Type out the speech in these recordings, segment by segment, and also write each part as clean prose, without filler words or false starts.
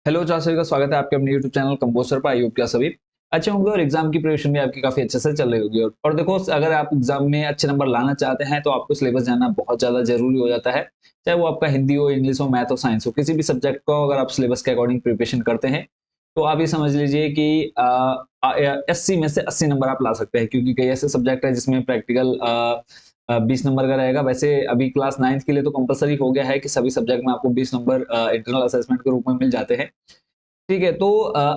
Hello चार सभी का स्वागत है आपके अपने यूट्यूब चैनल कंपोस्टर पर। आई होप क्या सभी अच्छे होंगे और एग्जाम की प्रिपरेशन भी आपकी काफी अच्छे से चल रही होगी। और देखो, अगर आप एग्जाम में अच्छे नंबर लाना चाहते हैं तो आपको सिलेबस जानना बहुत ज्यादा जरूरी हो जाता है। चाहे वो आपका हिंदी हो, इंग्लिश हो, मैथ हो, साइंस हो, किसी भी सब्जेक्ट को अगर आप सिलेबस के अकॉर्डिंग प्रिपरेशन करते हैं तो आप ये समझ लीजिए कि 80 में से 80 नंबर आप ला सकते हैं, क्योंकि कई ऐसे सब्जेक्ट है जिसमें प्रैक्टिकल 20 नंबर का रहेगा। वैसे अभी क्लास 9th के लिए तो कंपलसरी हो गया है कि सभी सब्जेक्ट में आपको 20 नंबर इंटरनल असेसमेंट के रूप में मिल जाते हैं। ठीक है, तो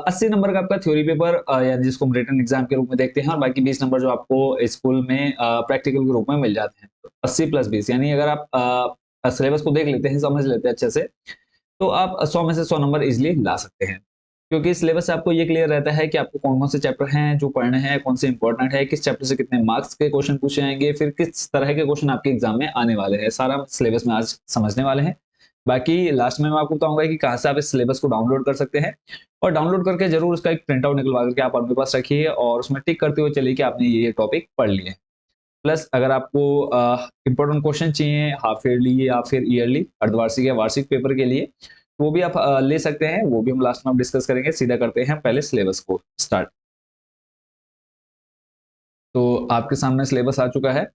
80 नंबर का आपका थ्योरी पेपर या जिसको हम रिटन एग्जाम के रूप में देखते हैं, और बाकी 20 नंबर जो आपको स्कूल में प्रैक्टिकल के रूप में मिल जाते हैं। तो 80 प्लस 20 यानी अगर आप सिलेबस को देख लेते हैं, समझ लेते हैं अच्छे से, तो आप 100 में से 100 नंबर इजिली ला सकते हैं। क्योंकि सिलेबस से आपको ये क्लियर रहता है कि आपको कौन कौन से चैप्टर हैं जो पढ़ने हैं, कौन से इंपॉर्टेंट है, किस चैप्टर से कितने मार्क्स के क्वेश्चन पूछे जाएंगे, फिर किस तरह के क्वेश्चन आपके एग्जाम में आने वाले हैं, सारा सिलेबस में आज समझने वाले हैं। बाकी लास्ट में मैं आपको बताऊंगा कि कहाँ से आप इस सिलेबस को डाउनलोड कर सकते हैं, और डाउनलोड करके जरूर उसका एक प्रिंट आउट निकलवा करके आप अपने पास रखिए और उसमें टिक करते हुए चलिए कि आपने ये टॉपिक पढ़ लिए। प्लस अगर आपको इंपॉर्टेंट क्वेश्चन चाहिए हाफ ईयरली या फिर ईयरली, अर्धवार्षिक या वार्षिक पेपर के लिए, तो वो भी आप ले सकते हैं। वो भी हम लास्ट में डिस्कस करेंगे। सीधा करते हैं पहले सिलेबस को स्टार्ट। तो आपके सामने सिलेबस आ चुका है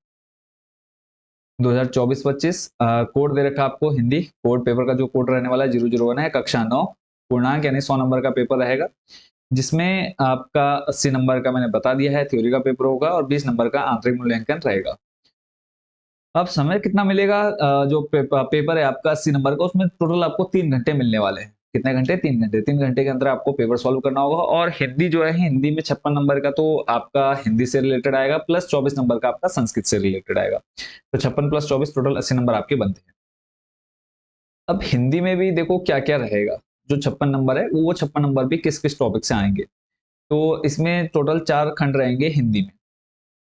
2024-25। कोड दे रखा है आपको हिंदी कोड। पेपर का जो कोड रहने वाला है 001 है। कक्षा 9 पूर्णांक यानी 100 नंबर का पेपर रहेगा, जिसमें आपका 80 नंबर का मैंने बता दिया है थ्योरी का पेपर होगा, और 20 नंबर का आंतरिक मूल्यांकन रहेगा। अब समय कितना मिलेगा? जो पेपर है आपका 80 नंबर का, उसमें टोटल आपको 3 घंटे मिलने वाले हैं। कितने घंटे? 3 घंटे। 3 घंटे के अंदर आपको पेपर सॉल्व करना होगा। और हिंदी जो है, हिंदी में 56 नंबर का तो आपका हिंदी से रिलेटेड आएगा, प्लस 24 नंबर का आपका संस्कृत से रिलेटेड आएगा। तो 56 प्लस 24 टोटल 80 नंबर आपके बनते हैं। अब हिंदी में भी देखो क्या क्या रहेगा। जो 56 नंबर है वो 56 नंबर भी किस किस टॉपिक से आएंगे। तो इसमें टोटल 4 खंड रहेंगे हिंदी में,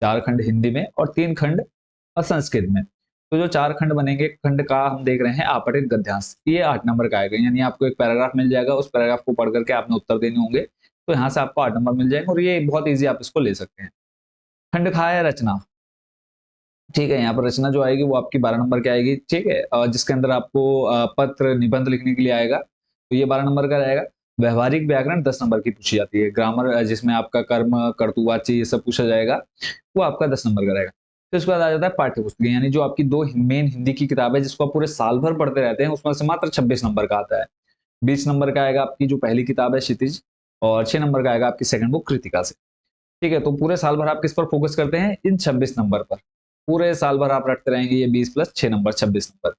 4 खंड हिंदी में और 3 खंड संस्कृत में। तो जो 4 खंड बनेंगे, खंड का हम देख रहे हैं आपटित गद्यांश, ये 8 नंबर का आएगा। यानी आपको एक पैराग्राफ मिल जाएगा, उस पैराग्राफ को पढ़ करके आपने उत्तर देने होंगे, तो यहाँ से आपको 8 नंबर मिल जाएंगे और ये बहुत ईजी, आप इसको ले सकते हैं। खंड खा है रचना। ठीक है, यहाँ पर रचना जो आएगी वो आपकी 12 नंबर की आएगी। ठीक है, जिसके अंदर आपको पत्र निबंध लिखने के लिए आएगा, तो ये 12 नंबर का रहेगा। व्यवहारिक व्याकरण 10 नंबर की पूछी जाती है। ग्रामर जिसमें आपका कर्म, कर्तुवाची, ये सब पूछा जाएगा, वो आपका 10 नंबर का रहेगा। तो इसके बाद आ जाता है पाठ्य पुस्तक, यानी जो आपकी दो मेन हिंदी की किताब है जिसको आप पूरे साल भर पढ़ते रहते हैं, उसमें से मात्र 26 नंबर का आता है। 20 नंबर का आएगा आपकी जो पहली किताब है क्षितिज, और 6 नंबर का आएगा आपकी सेकंड बुक कृतिका से। ठीक है, तो पूरे साल भर आप किस पर फोकस करते हैं? इन 26 नंबर पर। पूरे साल भर आप रटते रहेंगे ये 20 प्लस 6 नंबर, 26 नंबर।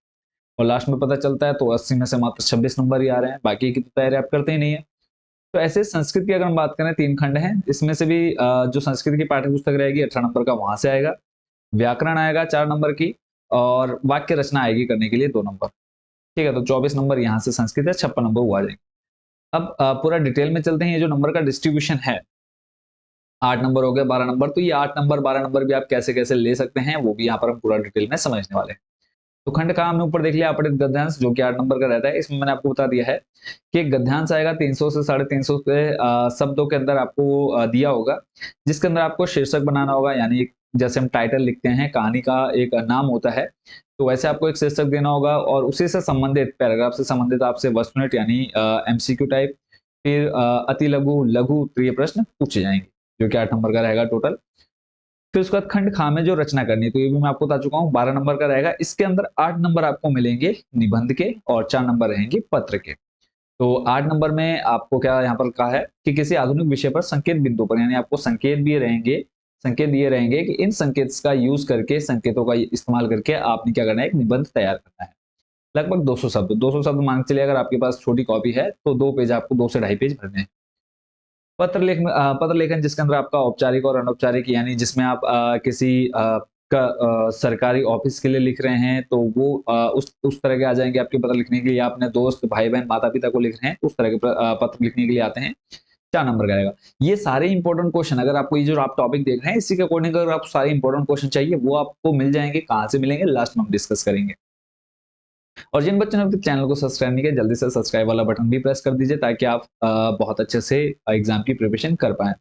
और लास्ट में पता चलता है तो 80 में से मात्र 26 नंबर ही आ रहे हैं, बाकी की तो तैयारी आप करते ही नहीं है। तो ऐसे संस्कृत की अगर हम बात करें, 3 खंड हैं, इसमें से भी जो संस्कृत की पाठ्य पुस्तक रहेगी 18 नंबर का वहां से आएगा। व्याकरण आएगा 4 नंबर की, और वाक्य रचना आएगी करने के लिए 2 नंबर। ठीक है, तो 24 नंबर यहाँ से संस्कृत है, 56 नंबर वो आ जाएंगे। अब पूरा डिटेल में चलते हैं। ये जो नंबर का डिस्ट्रीब्यूशन है, 8 नंबर हो गया, 12 नंबर, तो ये 8 नंबर 12 नंबर भी आप कैसे कैसे ले सकते हैं वो भी यहाँ पर हम पूरा डिटेल में समझने वाले हैं। तो खंड का हमने ऊपर देख लिया, अपठित गद्यांश जो कि 8 नंबर का रहता है। इसमें मैंने आपको बता दिया है कि एक गद्यांश आएगा 300 से 350 के शब्दों के अंदर आपको दिया होगा, जिसके अंदर आपको शीर्षक बनाना होगा। यानी जैसे हम टाइटल लिखते हैं, कहानी का एक नाम होता है, तो वैसे आपको एक शीर्षक देना होगा, और उसी से संबंधित पैराग्राफ से संबंधित आपसे वस्तुनिट यानी एमसीक्यू टाइप, फिर अति लघु, लघु उत्तरीय प्रश्न पूछे जाएंगे, जो कि 8 नंबर का रहेगा टोटल। फिर उसके बाद खंड खा में जो रचना करनी है, तो ये भी मैं आपको बता चुका हूँ, 12 नंबर का रहेगा। इसके अंदर 8 नंबर आपको मिलेंगे निबंध के, और 4 नंबर रहेंगे पत्र के। तो 8 नंबर में आपको क्या यहाँ पर कहा है कि किसी आधुनिक विषय पर संकेत बिंदु पर, यानी आपको संकेत भी रहेंगे, संकेत दिए रहेंगे कि इन संकेत का यूज करके, संकेतों का इस्तेमाल करके आपने क्या करना है, एक निबंध तैयार करना है। लगभग 200 शब्द, 200 शब्द मान के चलिए। अगर आपके पास छोटी कॉपी है तो 2 पेज आपको, 2 से 2.5 पेज भरने हैं। पत्र लेखन जिसके अंदर आपका औपचारिक और अनौपचारिक, यानी जिसमें आप किसी सरकारी ऑफिस के लिए लिख रहे हैं, तो वो उस तरह के आ जाएंगे आपके पत्र लिखने के लिए। या अपने दोस्त, भाई बहन, माता पिता को लिख रहे हैं, उस तरह के पत्र लिखने के लिए आते हैं। 4 नंबर का रहेगा। ये सारे इंपॉर्टेंट क्वेश्चन, अगर आपको ये जो आप टॉपिक देख रहे हैं इसी के अकॉर्डिंग अगर आप सारे इंपॉर्टेंट क्वेश्चन चाहिए, वो आपको मिल जाएंगे। कहाँ से मिलेंगे, लास्ट में हम डिस्कस करेंगे। और जिन बच्चों ने अभी तक चैनल को सब्सक्राइब नहीं किया, जल्दी से सब्सक्राइब वाला बटन भी प्रेस कर दीजिए, ताकि आप बहुत अच्छे से एग्जाम की प्रिपरेशन कर पाए।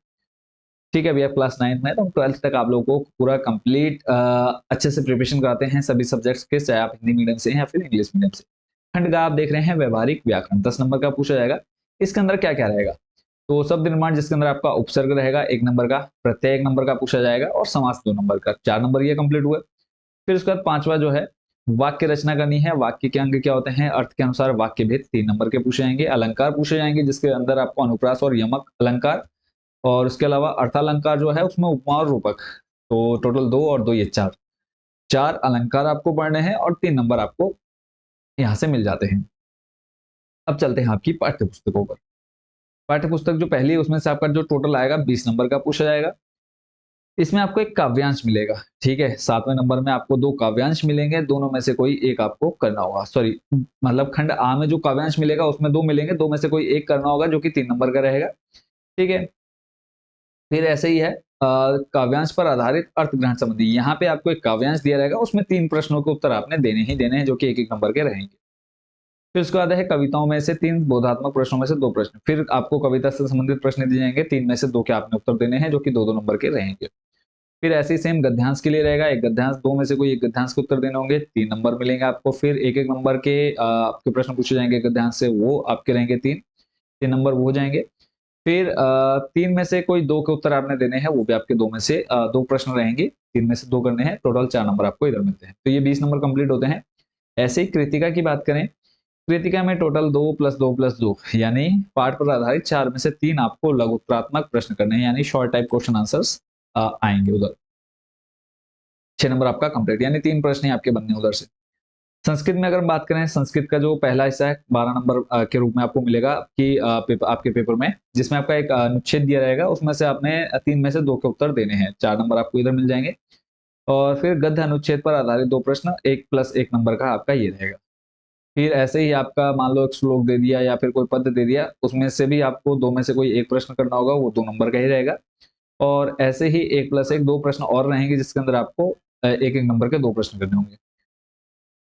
ठीक है, अभी आप क्लास 9th में, तो 12th तक आप लोगों को पूरा कंप्लीट अच्छे से प्रिपरेशन कराते हैं सभी सब्जेक्ट्स के, चाहे आप हिंदी मीडियम से हैं या फिर इंग्लिश मीडियम से। खंड का आप देख रहे हैं व्यवहारिक व्याकरण, 10 नंबर का पूछा जाएगा। इसके अंदर क्या क्या रहेगा? तो शब्द निर्माण जिसके अंदर आपका उपसर्ग रहेगा 1 नंबर का, प्रत्यय 1 नंबर का पूछा जाएगा और समास 2 नंबर का, 4 नंबर ये कंप्लीट हुए। फिर उसके बाद पांचवा जो है वाक्य रचना करनी है। वाक्य के अंग क्या होते हैं? अर्थ के अनुसार वाक्य भेद 3 नंबर के पूछे जाएंगे। अलंकार पूछे जाएंगे जिसके अंदर आपको अनुप्रास और यमक अलंकार, और उसके अलावा अर्थालंकार जो है उसमें उपमा और रूपक। तो टोटल 2 और 2 ये 4, 4 अलंकार आपको पढ़ने हैं और 3 नंबर आपको यहाँ से मिल जाते हैं। अब चलते हैं आपकी पाठ्य पुस्तकों पर। पाठ्य पुस्तक जो पहली है उसमें से आपका जो टोटल आएगा 20 नंबर का पूछा जाएगा। इसमें आपको एक काव्यांश मिलेगा, ठीक है। 7वें नंबर में आपको 2 काव्यांश मिलेंगे, दोनों में से कोई एक आपको करना होगा। सॉरी, मतलब खंड आ में जो काव्यांश मिलेगा उसमें 2 मिलेंगे, 2 में से कोई एक करना होगा जो कि 3 नंबर का रहेगा, ठीक है। फिर ऐसे ही है काव्यांश पर आधारित अर्थ ग्रहण संबंधी। यहाँ पे आपको एक काव्यांश दिया रहेगा, उसमें 3 प्रश्नों के उत्तर आपने देने ही देने हैं जो कि 1-1 नंबर के रहेंगे। फिर उसके बाद है कविताओं में से 3, बोधात्मक प्रश्नों में से 2 प्रश्न। फिर आपको कविता से संबंधित प्रश्न दिए जाएंगे, 3 में से 2 के आपने उत्तर देने हैं जो कि 2-2 नंबर के रहेंगे। फिर ऐसे ही सेम गद्यांश के लिए रहेगा, एक गद्यांश, 2 में से कोई एक गद्यांश के उत्तर देने होंगे, 3 नंबर मिलेंगे आपको। फिर 1-1 नंबर के आपके प्रश्न पूछे जाएंगे गद्यांश से, वो आपके रहेंगे 3 नंबर वो हो जाएंगे। फिर 3 में से कोई 2 के उत्तर आपने देने हैं, वो भी आपके 2 में से 2 प्रश्न रहेंगे, 3 में से 2 करने हैं, टोटल 4 नंबर आपको इधर मिलते हैं। तो ये 20 नंबर कंप्लीट होते हैं। ऐसे ही कृतिका की बात करें, कृतिका में टोटल 2 + 2 + 2 यानी पाठ पर आधारित 4 में से 3 आपको लघुत्तरात्मक प्रश्न करने हैं, यानी शॉर्ट टाइप क्वेश्चन आंसर्स आएंगे उधर। 6 नंबर आपका कंप्लीट, यानी 3 प्रश्न ही आपके बनने उधर से। संस्कृत में अगर हम बात करें, संस्कृत का जो पहला हिस्सा है 12 नंबर के रूप में आपको मिलेगा कि आपके पेपर में, जिसमें आपका एक अनुच्छेद दिया रहेगा, उसमें से आपने 3 में से 2 के उत्तर देने हैं, 4 नंबर आपको इधर मिल जाएंगे। और फिर गद्य अनुच्छेद पर आधारित 2 प्रश्न, 1 + 1 नंबर का आपका ये रहेगा। फिर ऐसे ही आपका मान लो एक श्लोक दे दिया या फिर कोई पद दे दिया, उसमें से भी आपको 2 में से कोई एक प्रश्न करना होगा, वो 2 नंबर का ही रहेगा। और ऐसे ही 1 + 1 2 प्रश्न और रहेंगे जिसके अंदर आपको 1-1 नंबर के 2 प्रश्न करने होंगे।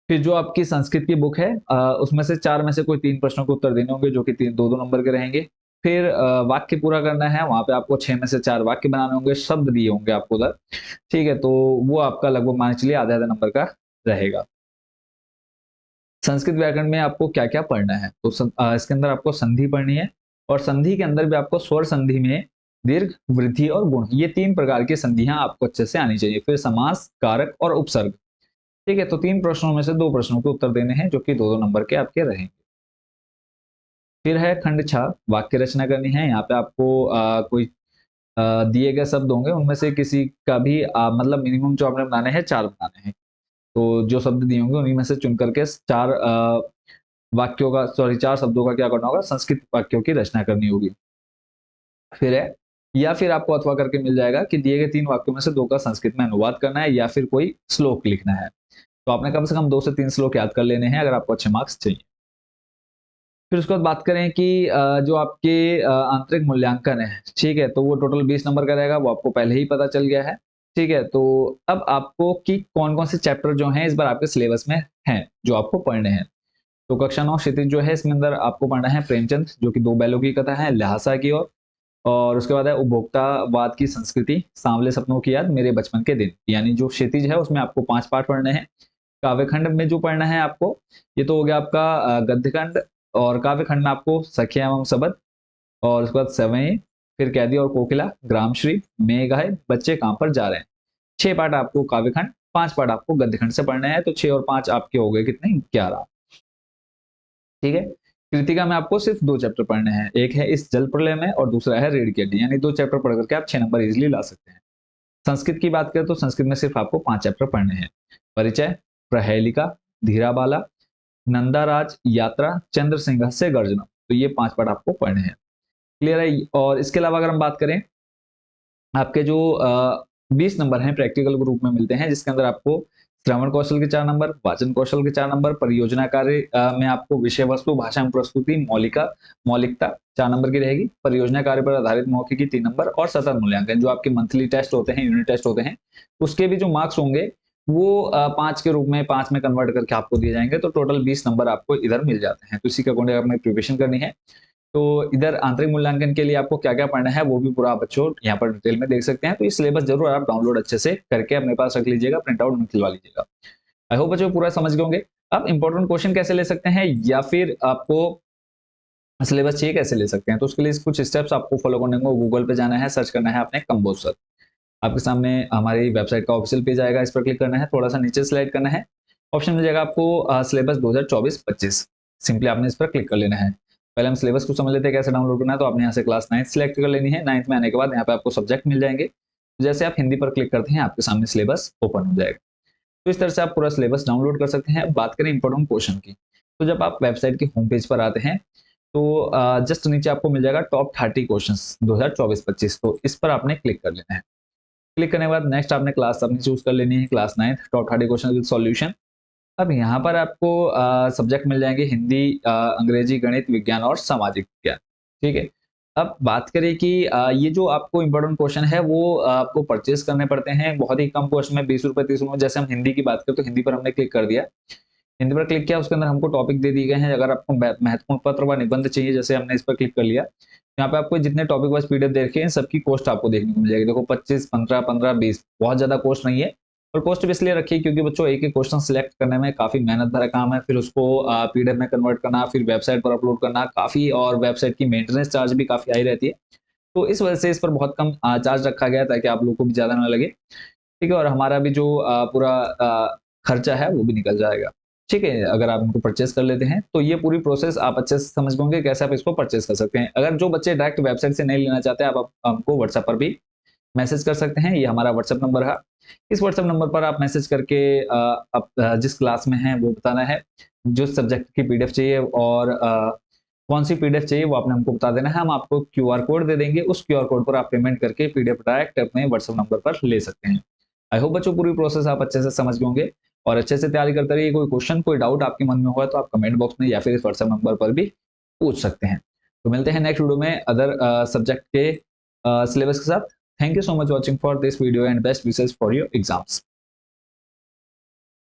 फिर जो आपकी संस्कृत की बुक है उसमें से 4 में से कोई 3 प्रश्नों के उत्तर देने होंगे जो कि 3 2-2 नंबर के रहेंगे। फिर वाक्य पूरा करना है, वहाँ पे आपको 6 में से 4 वाक्य बनाने होंगे, शब्द दिए होंगे आपको उधर, ठीक है? तो वो आपका लगभग मान के चलिए आधे-आधे नंबर का रहेगा। संस्कृत व्याकरण में आपको क्या-क्या पढ़ना है? तो इसके अंदर आपको संधि पढ़नी है, और संधि के अंदर भी आपको स्वर संधि में दीर्घ, वृद्धि और गुण, ये 3 प्रकार की संधियाँ आपको अच्छे से आनी चाहिए। फिर समास, कारक और उपसर्ग, ठीक है? तो 3 प्रश्नों में से 2 प्रश्नों के उत्तर देने हैं जो कि 2-2 नंबर के आपके रहेंगे। फिर है खंड 6, वाक्य रचना करनी है। यहाँ पे आपको कोई दिए गए शब्द होंगे, उनमें से किसी का भी मतलब मिनिमम जो आपने बनाने हैं 4 बनाने हैं। तो जो शब्द दिए होंगे उन्हीं में से चुन करके 4 वाक्यों का, सॉरी 4 शब्दों का क्या करना होगा? संस्कृत वाक्यों की रचना करनी होगी। फिर है, या फिर आपको अथवा करके मिल जाएगा कि दिए गए 3 वाक्यों में से 2 का संस्कृत में अनुवाद करना है या फिर कोई श्लोक लिखना है। तो आपने कम से कम 2 से 3 श्लोक याद कर लेने हैं अगर आपको अच्छे मार्क्स चाहिए। फिर उसके बाद बात करें कि जो आपके आंतरिक मूल्यांकन है, ठीक है? तो वो टोटल 20 नंबर का रहेगा, वो आपको पहले ही पता चल गया है, ठीक है? तो अब आपको कि कौन-कौन से चैप्टर जो हैं इस बार आपके सिलेबस में हैं, जो आपको पढ़ने हैं। तो कक्षा 9 क्षितिज जो है इसमें अंदर आपको पढ़ना है प्रेमचंद, जो कि 2 बैलों की कथा है, ल्हासा की ओर। और उसके बाद है उपभोक्तावाद की संस्कृति, सांवले सपनों की याद, मेरे बचपन के दिन। यानी जो क्षितिज है उसमें आपको 5 पार्ट पढ़ने हैं। काव्यखंड में जो पढ़ना है आपको, ये तो हो गया आपका गद्यखंड, और काव्यखंड में आपको सखिया एवं सबद, और उसके बाद सवई, फिर कैदी और कोकिला, ग्रामश्री, मेघ आए, बच्चे कहाँ पर जा रहे हैं। 6 पार्ट आपको काव्यखंड, 5 पार्ट आपको गद्यखंड से पढ़ने हैं, तो 6 और 5 आपके हो गए कितने? 11, ठीक है। कृतिका में आपको सिर्फ 2 चैप्टर पढ़ने हैं, एक है इस जल प्रलय में और दूसरा है रीढ़ की हड्डी, यानी 2 चैप्टर पढ़ करके आप 6 नंबर इजिली ला सकते हैं। संस्कृत की बात करें तो संस्कृत में सिर्फ आपको 5 चैप्टर पढ़ने हैं, परिचय, प्रहेलिका, धीराबाला, नंदाराज, यात्रा, चंद्रसिंह से गर्जना। तो ये 5 पार्ट आपको पढ़ने हैं, क्लियर है? और इसके अलावा अगर हम बात करें, आपके जो 20 नंबर हैं प्रैक्टिकल के रूप में मिलते हैं, जिसके अंदर आपको श्रवण कौशल के 4 नंबर, वाचन कौशल के 4 नंबर, परियोजना कार्य में आपको विषय वस्तु, भाषा एवं प्रस्तुति, मौलिकता 4 नंबर की रहेगी, परियोजना कार्य पर आधारित मौखिकी 3 नंबर, और सतत मूल्यांकन जो आपके मंथली टेस्ट होते हैं, यूनिट टेस्ट होते हैं, उसके भी जो मार्क्स होंगे वो 5 के रूप में 5 में कन्वर्ट करके आपको दिए जाएंगे, तो टोटल 20 नंबर आपको इधर मिल जाते हैं। तो इसी के अकॉर्डिंग आपने प्रिपरेशन करनी है। तो इधर आंतरिक मूल्यांकन के लिए आपको क्या-क्या पढ़ना है वो भी पूरा आप बच्चों यहाँ पर डिटेल में देख सकते हैं। तो ये सिलेबस जरूर आप डाउनलोड अच्छे से करके अपने पास रख लीजिएगा, प्रिंट आउट निकलवा लीजिएगा। आई होप बच्चों पूरा समझ गए होंगे। अब इंपॉर्टेंट क्वेश्चन कैसे ले सकते हैं या फिर आपको सिलेबस चाहिए कैसे ले सकते हैं, तो उसके लिए कुछ स्टेप्स आपको फॉलो करने को, गूगल पे जाना है, सर्च करना है आपने कंबोज सर। आपके सामने हमारी वेबसाइट का ऑफिशियल पेज आएगा, इस पर क्लिक करना है, थोड़ा सा नीचे स्लाइड करना है, ऑप्शन मिल जाएगा आपको सिलेबस 2024-25। सिंपली आपने इस पर क्लिक कर लेना है। पहले हम सिलेबस को समझ लेते हैं कैसे डाउनलोड करना है। तो आपने यहाँ से क्लास 9 सेलेक्ट कर लेनी है। 9th में आने के बाद यहाँ पे आपको सब्जेक्ट मिल जाएंगे। जैसे आप हिंदी पर क्लिक करते हैं, आपके सामने सिलेबस ओपन हो जाएगा। तो इस तरह से आप पूरा सिलेबस डाउनलोड कर सकते हैं। अब बात करें इंपॉर्टेंट क्वेश्चन की, तो जब आप वेबसाइट के होम पेज पर आते हैं, तो जस्ट नीचे आपको मिल जाएगा टॉप 30 क्वेश्चंस 2024-25। तो इस पर आपने क्लिक कर लेना है। क्लिक करने के बाद नेक्स्ट आपने क्लास अपनी चूज कर लेनी है, class 9 top 30 question with solution. अब यहाँ पर आपको सब्जेक्ट मिल जाएंगे हिंदी, अंग्रेजी, गणित, विज्ञान और सामाजिक विज्ञान। ठीक है। अब बात करें कि ये जो आपको इंपॉर्टेंट क्वेश्चन है वो आपको परचेज करने पड़ते हैं बहुत ही कम कॉस्ट में, 20 रुपए 30 रुपए। जैसे हम हिंदी की बात करें तो हिंदी पर हमने क्लिक कर दिया, हिंदी पर क्लिक किया, उसके अंदर हमको टॉपिक दे दिए गए हैं। अगर आपको महत्वपूर्ण पत्र व निबंध चाहिए, जैसे हमने इस पर क्लिक कर लिया, यहाँ पे आपको जितने टॉपिक वाइज पीडीएफ दे रखे हैं सबकी कॉस्ट आपको देखने को मिल जाएगी। देखो 25, 15, 15, 20, बहुत ज्यादा कॉस्ट नहीं है। और कॉस्ट भी इसलिए रखी है क्योंकि बच्चों एक एक क्वेश्चन सिलेक्ट करने में काफी मेहनत भरा काम है, फिर उसको पीडीएफ में कन्वर्ट करना, फिर वेबसाइट पर अपलोड करना काफी, और वेबसाइट की मेंटेनेंस चार्ज भी काफी हाई रहती है। तो इस वजह से इस पर बहुत कम चार्ज रखा गया है, ताकि आप लोगों को भी ज्यादा ना लगे। ठीक है, और हमारा भी जो पूरा खर्चा है वो भी निकल जाएगा। ठीक है, अगर आप इनको परचेस कर लेते हैं तो ये पूरी प्रोसेस आप अच्छे से समझ होंगे कैसे आप इसको परचेस कर सकते हैं। अगर जो बच्चे डायरेक्ट वेबसाइट से नहीं लेना चाहते, आप हमको व्हाट्सएप पर भी मैसेज कर सकते हैं। ये हमारा व्हाट्सएप नंबर है। इस व्हाट्सएप नंबर पर आप मैसेज करके आप जिस क्लास में हैं वो बताना है, जो सब्जेक्ट की पीडीएफ चाहिए और कौन सी पीडीएफ चाहिए वो आपने हमको बता देना है। हम आपको क्यूआर कोड दे देंगे, उस क्यूआर कोड पर आप पेमेंट करके पीडीएफ डायरेक्ट अपने व्हाट्सएप नंबर पर ले सकते हैं। आई होप बच्चों पूरी प्रोसेस आप अच्छे से समझ गए होंगे और अच्छे से तैयारी करते रहिए। कोई क्वेश्चन, कोई डाउट आपके मन में हुआ तो आप कमेंट बॉक्स में या फिर इस व्हाट्सएप नंबर पर भी पूछ सकते हैं। तो मिलते हैं नेक्स्ट वीडियो में अदर सब्जेक्ट के सिलेबस के साथ। Thank you so much watching for this video and best wishes for your exams.